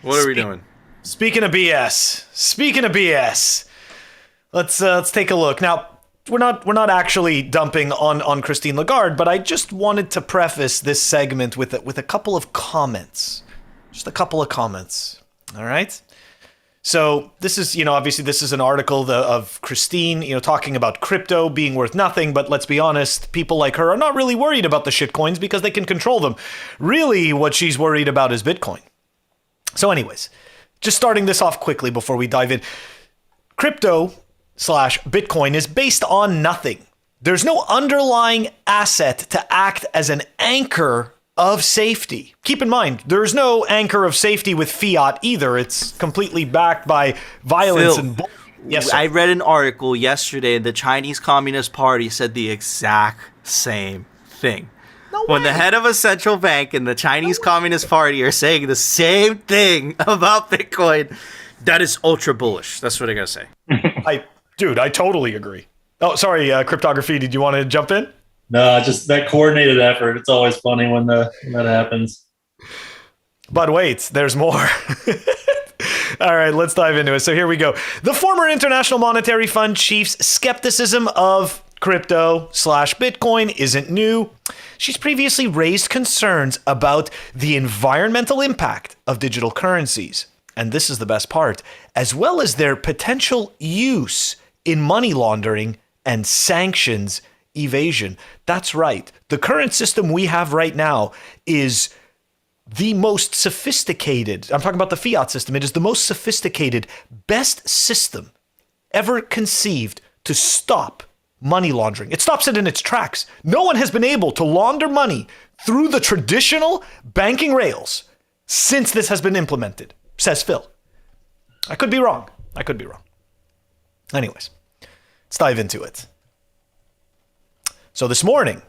Speaker 3: What are we doing?
Speaker 1: Speaking of BS, let's take a look. Now, we're not actually dumping on Christine Lagarde, but I just wanted to preface this segment with a couple of comments. Just a couple of comments. All right? So this is, obviously this is an article of Christine, talking about crypto being worth nothing, but let's be honest, people like her are not really worried about the shitcoins because they can control them. Really, what she's worried about is Bitcoin. So anyways, just starting this off quickly before we dive in. Crypto/Bitcoin is based on nothing. There's no underlying asset to act as an anchor of safety. Keep in mind, there's no anchor of safety with fiat either. It's completely backed by violence and bull. Yes, sir.
Speaker 3: I read an article yesterday. The Chinese Communist Party said the exact same thing.
Speaker 1: No
Speaker 3: when
Speaker 1: way.
Speaker 3: The head of a central bank and the Chinese Communist Party are saying the same thing about Bitcoin, that is ultra bullish. That's what I gotta say.
Speaker 1: I totally agree. Oh, sorry, cryptography. Did you want to jump in?
Speaker 2: No, just that coordinated effort. It's always funny when that happens.
Speaker 1: But wait, there's more. All right, let's dive into it. So here we go. The former International Monetary Fund chief's skepticism of crypto/Bitcoin isn't new. She's previously raised concerns about the environmental impact of digital currencies. And this is the best part, as well as their potential use in money laundering and sanctions evasion. That's right. The current system we have right now is the most sophisticated. I'm talking about the fiat system. It is the most sophisticated, best system ever conceived to stop money laundering. It stops it in its tracks. No one has been able to launder money through the traditional banking rails since this has been implemented, says Phil. I could be wrong. Anyways, let's dive into it. So this morning,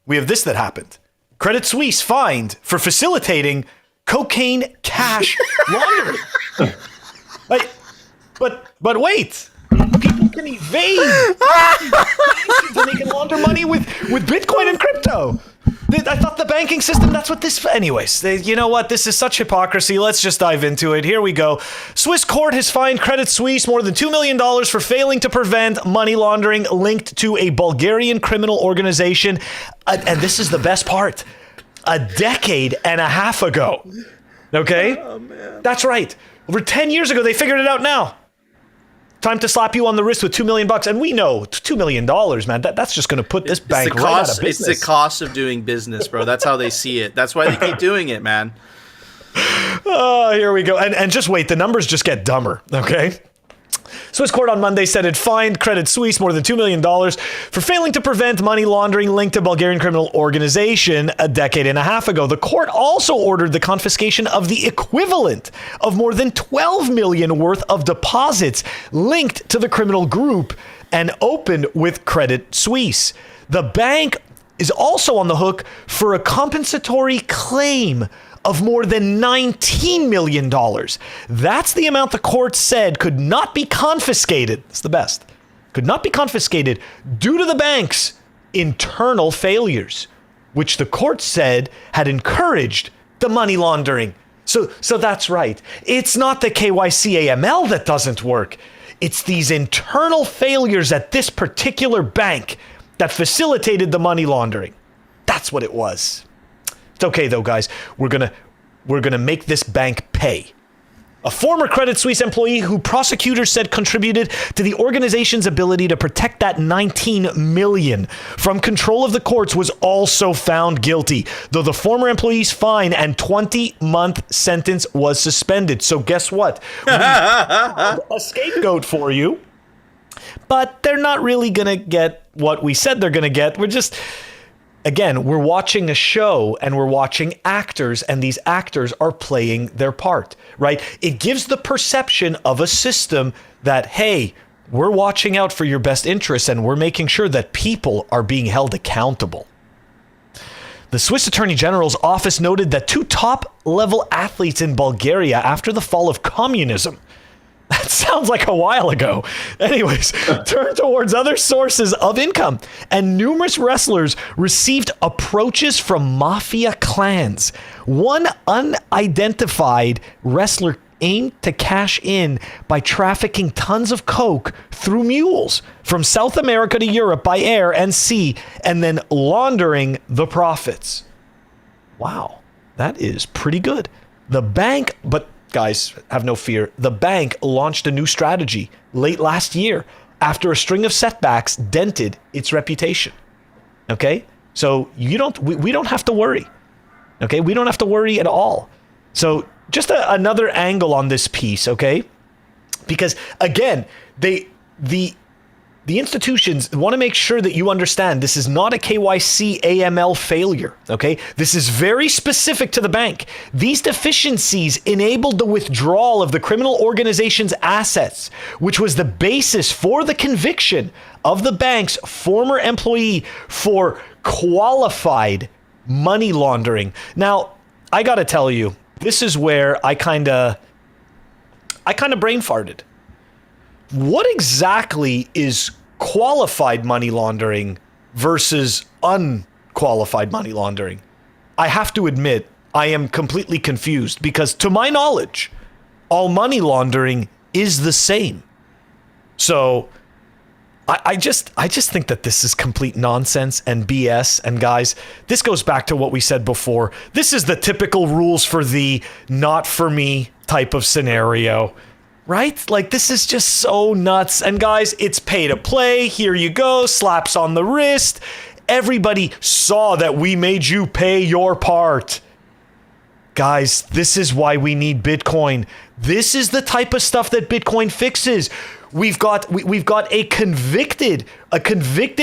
Speaker 1: we have this that happened. Credit Suisse fined for facilitating cocaine cash laundering. But wait, people can evade and they can launder money with Bitcoin and crypto. I thought the banking system, that's what this... Anyways, you know what? This is such hypocrisy. Let's just dive into it. Here we go. Swiss court has fined Credit Suisse more than $2 million for failing to prevent money laundering linked to a Bulgarian criminal organization. And this is the best part. A decade and a half ago. Okay? Oh, man. That's right. Over 10 years ago, they figured it out now. Time to slap you on the wrist with $2 million. And we know $2 million, man, that's just going to put this bank right out of business.
Speaker 3: It's the cost of doing business, bro. That's how they see it. That's why they keep doing it, man.
Speaker 1: Oh, here we go. And just wait. The numbers just get dumber, okay? Swiss court on Monday said it fined Credit Suisse more than $2 million for failing to prevent money laundering linked to Bulgarian criminal organization a decade and a half ago. The court also ordered the confiscation of the equivalent of more than $12 million worth of deposits linked to the criminal group and opened with Credit Suisse. The bank is also on the hook for a compensatory claim of more than $19 million. That's the amount the court said could not be confiscated. It's the best. Could not be confiscated due to the bank's internal failures, which the court said had encouraged the money laundering. So that's right. It's not the KYC AML that doesn't work. It's these internal failures at this particular bank that facilitated the money laundering. That's what it was. It's okay though, guys. We're gonna make this bank pay. A former Credit Suisse employee who prosecutors said contributed to the organization's ability to protect that $19 million from control of the courts was also found guilty, though the former employee's fine and 20-month sentence was suspended. So guess what? We found a scapegoat for you, but they're not really gonna get what we said they're gonna get. Again, we're watching a show and we're watching actors, and these actors are playing their part, right? It gives the perception of a system that, hey, we're watching out for your best interests and we're making sure that people are being held accountable. The Swiss Attorney General's office noted that 2 top-level athletes in Bulgaria after the fall of communism, that sounds like a while ago. Anyways, turned towards other sources of income, and numerous wrestlers received approaches from mafia clans. One unidentified wrestler aimed to cash in by trafficking tons of coke through mules from South America to Europe by air and sea, and then laundering the profits. Wow, that is pretty good. The bank, but guys, have no fear. The bank launched a new strategy late last year after a string of setbacks dented its reputation. Okay? So we don't have to worry. Okay? We don't have to worry at all. So just another angle on this piece, okay? Because again, the institutions want to make sure that you understand this is not a KYC AML failure, okay? This is very specific to the bank. These deficiencies enabled the withdrawal of the criminal organization's assets, which was the basis for the conviction of the bank's former employee for qualified money laundering. Now, I got to tell you, this is where I kind of brain farted. What exactly is qualified money laundering versus unqualified money laundering? I have to admit, I am completely confused because to my knowledge, all money laundering is the same. So I just think that this is complete nonsense and BS. And guys, this goes back to what we said before. This is the typical rules for the not for me type of scenario. Right? Like, this is just so nuts. And guys, it's pay to play. Here you go. Slaps on the wrist. Everybody saw that we made you pay your part. Guys, this is why we need Bitcoin. This is the type of stuff that Bitcoin fixes. We've got a convicted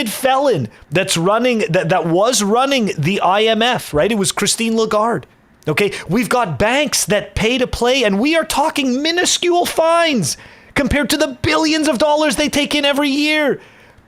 Speaker 1: felon that's running that was running the IMF, right? It was Christine Lagarde. Okay, we've got banks that pay to play, and we are talking minuscule fines compared to the billions of dollars they take in every year.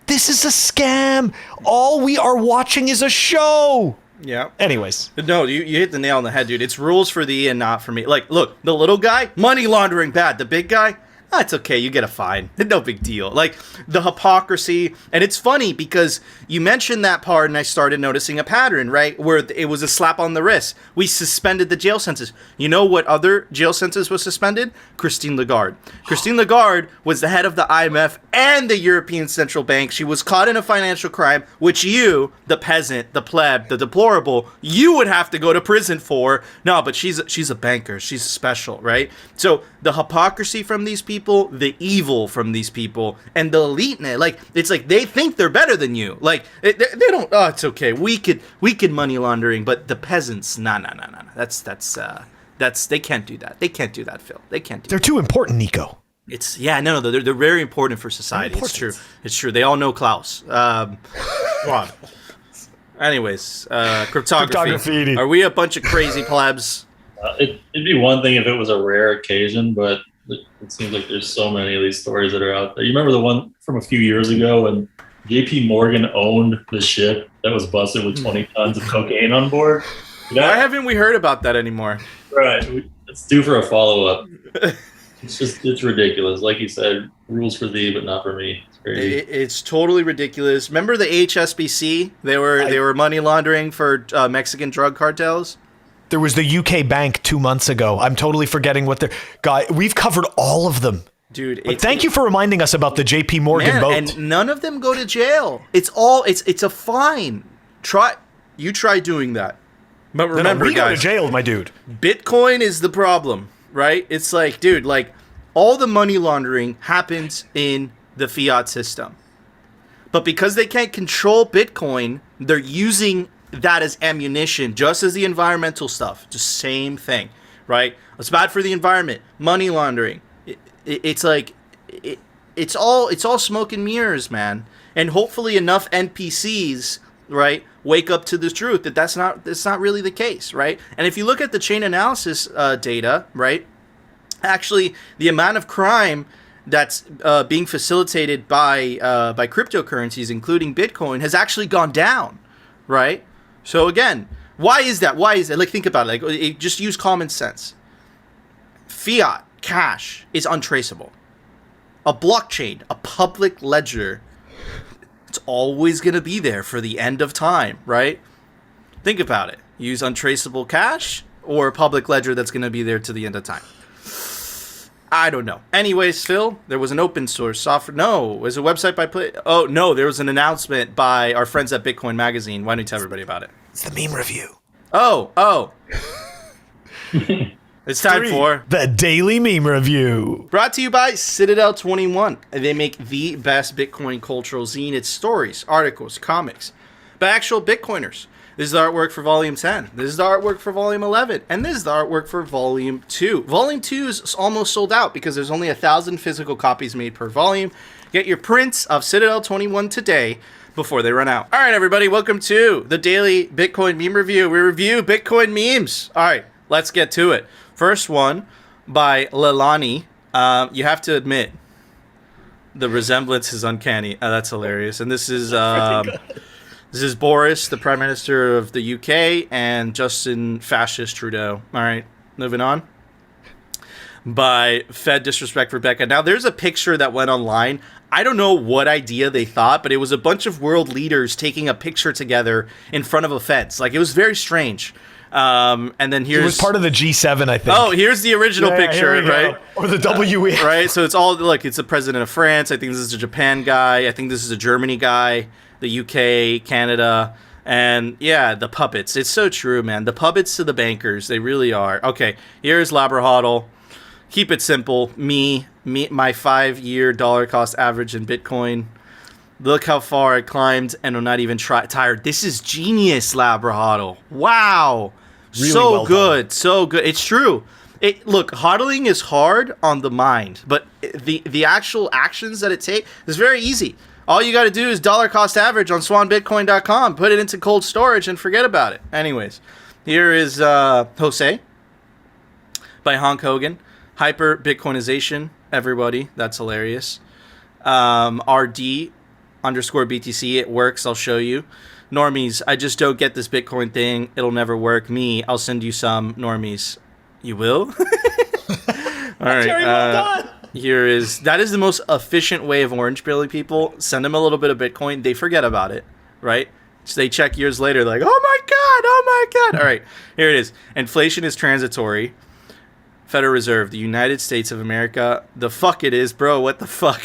Speaker 1: This is a scam. All we are watching is a show.
Speaker 3: Yeah.
Speaker 1: Anyways.
Speaker 3: No, you hit the nail on the head, dude. It's rules for thee and not for me. Like, look, the little guy, money laundering bad. The big guy, it's okay. You get a fine. No big deal. Like the hypocrisy. And it's funny because you mentioned that part and I started noticing a pattern, right? Where it was a slap on the wrist. We suspended the jail sentence. You know what other jail sentence was suspended? Christine Lagarde. Christine Lagarde was the head of the IMF and the European Central Bank. She was caught in a financial crime, which you, the peasant, the pleb, the deplorable, you would have to go to prison for. No, but she's a banker. She's special, right? So the hypocrisy from these people, the evil from these people, and the elite, like it's like they think they're better than you. Like they don't. Oh, it's okay. We could money laundering, but the peasants, nah. That's they can't do that. They can't do that, Phil. They can't do.
Speaker 1: They're too important, Nico.
Speaker 3: It's no. They're very important for society. It's true. It's true. They all know Klaus. Come on. Anyways, cryptography. Are we a bunch of crazy plebs?
Speaker 2: It'd be one thing if it was a rare occasion, but it seems like there's so many of these stories that are out there. You remember the one from a few years ago when JP Morgan owned the ship that was busted with 20 tons of cocaine on board?
Speaker 3: Why haven't we heard about that anymore?
Speaker 2: Right. It's due for a follow-up. It's ridiculous. Like you said, rules for thee, but not for me. It's crazy.
Speaker 3: It's totally ridiculous. Remember the HSBC? They were money laundering for Mexican drug cartels.
Speaker 1: There was the UK bank 2 months ago. I'm totally forgetting what they're... Guy, we've covered all of them.
Speaker 3: Dude,
Speaker 1: but thank you for reminding us about the JP Morgan boat.
Speaker 3: And none of them go to jail. It's a fine. Try doing that. But remember,
Speaker 1: we
Speaker 3: guys,
Speaker 1: go to jail, my dude.
Speaker 3: Bitcoin is the problem, right? It's like, dude, like all the money laundering happens in the fiat system. But because they can't control Bitcoin, they're using that as ammunition, just as the environmental stuff. Just same thing, right? It's bad for the environment. Money laundering. It's all smoke and mirrors, man. And hopefully enough NPCs, right, wake up to the truth that that's not really the case, right? And if you look at the chain analysis data, right, actually the amount of crime that's being facilitated by cryptocurrencies, including Bitcoin, has actually gone down, right? So again, why is that? Like, think about it. Like, just use common sense. Fiat cash is untraceable. A blockchain, a public ledger, it's always going to be there for the end of time, right? Think about it. Use untraceable cash or a public ledger that's going to be there to the end of time. I don't know. Anyways, Phil, there was an open source software. No, it was a website by Oh, no, there was an announcement by our friends at Bitcoin Magazine. Why don't you tell everybody about it?
Speaker 1: It's the meme review.
Speaker 3: Oh. It's time for
Speaker 1: the Daily Meme Review.
Speaker 3: Brought to you by Citadel 21. They make the best Bitcoin cultural zine. It's stories, articles, comics by actual Bitcoiners. This is the artwork for Volume 10. This is the artwork for Volume 11. And this is the artwork for Volume 2. Volume 2 is almost sold out because there's only 1,000 physical copies made per volume. Get your prints of Citadel 21 today before they run out. All right, everybody, welcome to the Daily Bitcoin Meme Review. We review Bitcoin memes. All right, let's get to it. First one by Lelani. You have to admit, the resemblance is uncanny. That's hilarious. And this is Boris, the Prime Minister of the UK, and Justin Fascist Trudeau. All right, moving on. By Fed Disrespect Rebecca. Now, there's a picture that went online. I don't know what idea they thought, but it was a bunch of world leaders taking a picture together in front of a fence. Like, it was very strange. And then here's...
Speaker 1: It was part of the G7, I think.
Speaker 3: Oh, here's the original picture, right?
Speaker 1: Or the WE.
Speaker 3: Right, so it's all... Look, it's the president of France. I think this is a Japan guy. I think this is a Germany guy. The UK, Canada, and yeah, the puppets. It's so true, man. The puppets to the bankers. They really are. Okay, here's Labrahodl. Keep it simple. Me, my 5-year dollar cost average in Bitcoin. Look how far I climbed, and I'm not even tired. This is genius, Labrahodl. Wow. Really so well good. Done. So good. It's true. Look, hodling is hard on the mind, but the actual actions that it takes is very easy. All you got to do is dollar cost average on swanbitcoin.com, put it into cold storage, and forget about it. Anyways, here is Jose by Honk Hogan. Hyper Bitcoinization, everybody. That's hilarious. RD _ BTC. It works. I'll show you. Normies, I just don't get this Bitcoin thing. It'll never work. Me, I'll send you some. Normies, you will? All right.
Speaker 1: Very well done.
Speaker 3: That is the most efficient way of orange pilling people. Send them a little bit of Bitcoin. They forget about it, right? So they check years later, like, oh my God. All right, here it is. Inflation is transitory. Federal Reserve, the United States of America. The fuck it is, bro. What the fuck?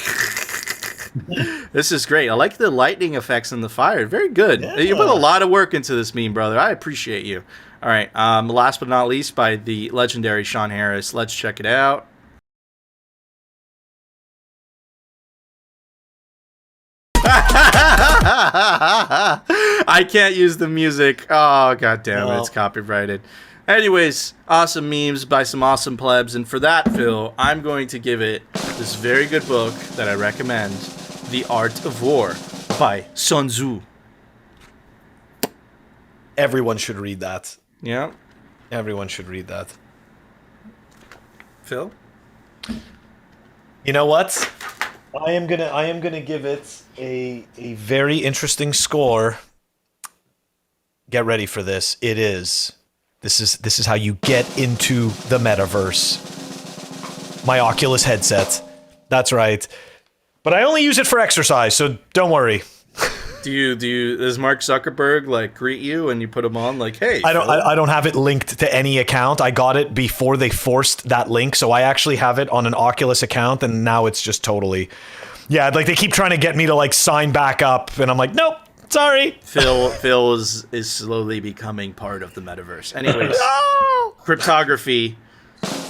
Speaker 3: This is great. I like the lightning effects and the fire. Very good. Yeah. You put a lot of work into this meme, brother. I appreciate you. All right. Last but not least, by the legendary Sean Harris. Let's check it out. I can't use the music. Oh, god damn it. It's copyrighted. Anyways, awesome memes by some awesome plebs. And for that, Phil, I'm going to give it this very good book that I recommend, The Art of War by Sun Tzu.
Speaker 1: Everyone should read that.
Speaker 3: Yeah.
Speaker 1: Everyone should read that.
Speaker 3: Phil?
Speaker 1: You know what? I am gonna give it a very interesting score. Get ready for this. This is how you get into the metaverse. My Oculus headset. That's right. But I only use it for exercise, so don't worry.
Speaker 3: Does Mark Zuckerberg like greet you when you put him on? Like, hey,
Speaker 1: I don't have it linked to any account. I got it before they forced that link, so I actually have it on an Oculus account, and now it's just totally, yeah. Like they keep trying to get me to like sign back up, and I'm like, nope, sorry.
Speaker 3: Phil is slowly becoming part of the metaverse. Anyways, cryptography.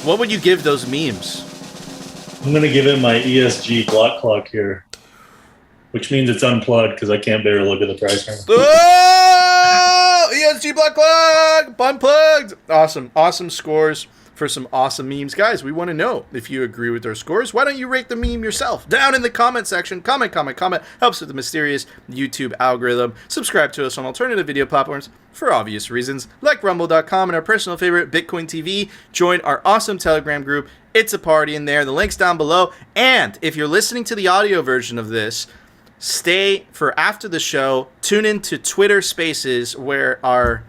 Speaker 3: What would you give those memes?
Speaker 2: I'm gonna give it my ESG block clock here. Which means it's unplugged because I can't bear to look at the price right now.
Speaker 3: Oh! ESG Black Plug! Unplugged! Awesome scores for some awesome memes. Guys, we want to know if you agree with our scores. Why don't you rate the meme yourself? Down in the comment section. Comment. Helps with the mysterious YouTube algorithm. Subscribe to us on alternative video platforms for obvious reasons, like rumble.com and our personal favorite, Bitcoin TV. Join our awesome Telegram group. It's a party in there. The link's down below. And if you're listening to the audio version of this, stay for after the show. Tune in to Twitter Spaces, where our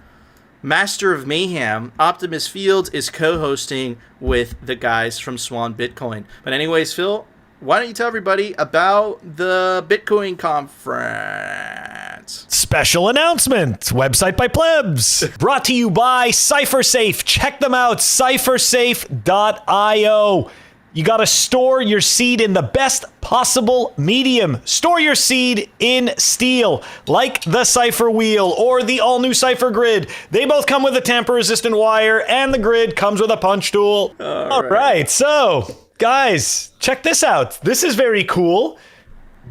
Speaker 3: Master of Mayhem, Optimus Fields, is co-hosting with the guys from Swan Bitcoin. But anyways, Phil, why don't you tell everybody about the Bitcoin conference?
Speaker 1: Special announcement. Website by Plebs. Brought to you by CipherSafe. Check them out. CipherSafe.io. You got to store your seed in the best possible medium. Store your seed in steel, like the Cypher Wheel or the all-new Cypher Grid. They both come with a tamper-resistant wire, and the grid comes with a punch tool. All right, so, guys, check this out. This is very cool.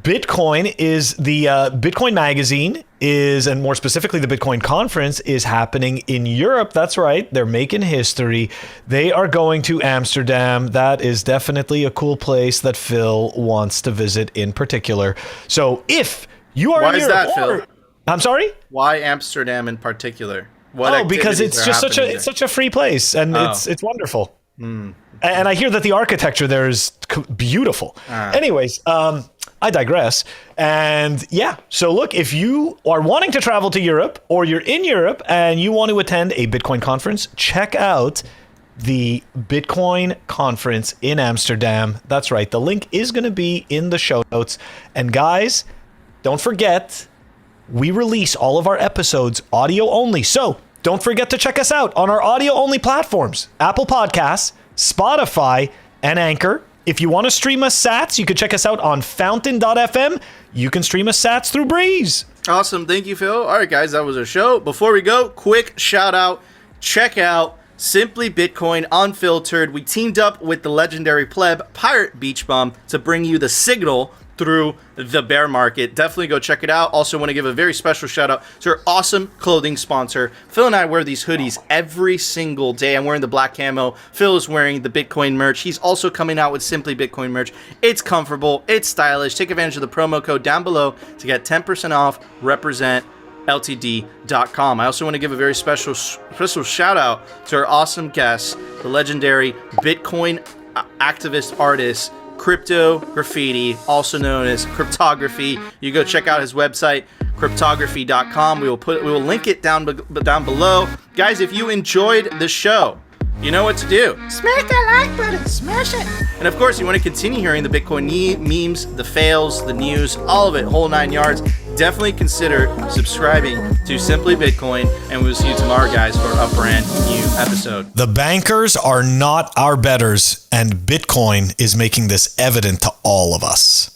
Speaker 1: Bitcoin is the Bitcoin magazine and more specifically the Bitcoin conference is happening in Europe. That's right. They're making history. They are going to Amsterdam. That is definitely a cool place that Phil wants to visit in particular. So if you are in Europe,
Speaker 3: why is that, Phil?
Speaker 1: I'm sorry?
Speaker 3: Why Amsterdam in particular?
Speaker 1: Because it's just such a free place, and it's wonderful. And I hear that the architecture there is beautiful. Anyways, I digress. And yeah, so look, if you are wanting to travel to Europe or you're in Europe and you want to attend a Bitcoin conference, check out the Bitcoin conference in Amsterdam. That's right. The link is going to be in the show notes. And guys, don't forget, we release all of our episodes audio only. So don't forget to check us out on our audio only platforms, Apple Podcasts, Spotify, and Anchor. If you want to stream us sats, you can check us out on fountain.fm. You can stream us sats through Breeze.
Speaker 3: Awesome. Thank you, Phil. All right, guys, that was our show. Before we go, quick shout out. Check out Simply Bitcoin Unfiltered. We teamed up with the legendary pleb Pirate Beach Bum to bring you the signal through the bear market. Definitely go check it out. Also want to give a very special shout out to our awesome clothing sponsor. Phil and I wear these hoodies every single day. I'm wearing the black camo. Phil is wearing the Bitcoin merch. He's also coming out with Simply Bitcoin merch. It's comfortable. It's stylish. Take advantage of the promo code down below to get 10% off. Represent LTD.com. I also want to give a very special shout out to our awesome guest, the legendary Bitcoin activist artist, Crypto Graffiti, also known as Cryptography. You go check out his website, cryptography.com. We will link it down below. Guys, if you enjoyed the show, You know what to do. Smash that like button. Smash it. And of course, you want to continue hearing the Bitcoin memes, the fails, the news, all of it, whole 9 yards. Definitely consider subscribing to Simply Bitcoin, and we'll see you tomorrow, guys, for a brand new episode.
Speaker 1: The bankers are not our betters, and Bitcoin is making this evident to all of us.